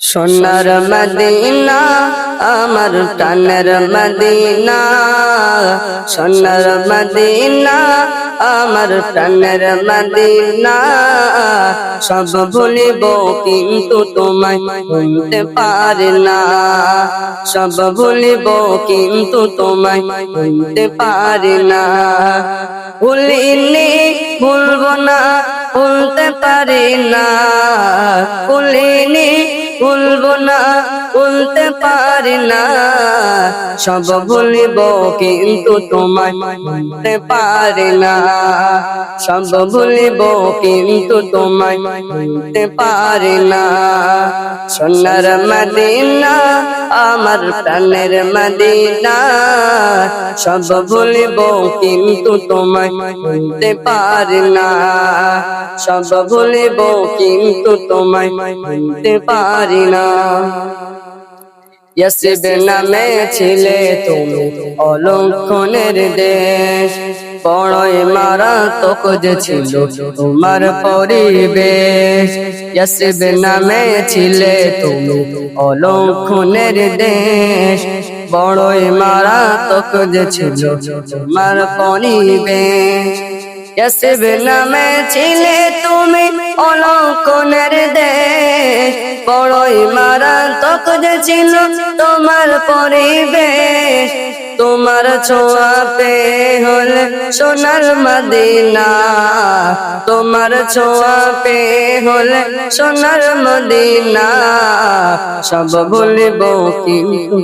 সোনার মদিনা আমার প্রাণের মদিনা, সোনার মদিনা আমার প্রাণের মদিনা। সব ভুলিব কিন্তু তোমায় ভুলতে পারি না, সব ভুলিব কিন্তু তোমায় ভুলতে পারি না। ভুলিনি ভুলব না, ভুলতে পারি না, ভুলিনি ভুলব না, ভুলতে পারি না। সব ভুলিব কিন্তু তোমায় ভুলতে পারি না, সব ভুলিব কিন্তু তোমায় ভুলতে পারি না। সোনার মদিনা আমার প্রাণের মদিনা, সব ভুলিব কিন্তু তোমায় ভুলতে পারি না, সব ভুলিব কিন্তু তোমায় ভুলতে পারি না। ইয়াসরিব নামে ছিলে তুমি অলক্ষণের দেশ, বড়ই মারাত্মক যে ছিল তোমার পরিবেশ। ইয়াসরিব নামে ছিলে তুমি অলক্ষণের দেশ, বড়ই মারাত্মক যে ছিল তোমার পরিবেশ। ইয়াসরিব নামে ছিলে তুমি অলক্ষণের দেশ, বড়ই মারাত্মক যে ছিল তোমার পরিবেশ। তোমার ছোঁয়া পেয়ে হলে সোনার মদিনা, তোমার ছোঁয়া পেয়ে হলে সোনার মদিনা। সব ভুলিব কিন্তু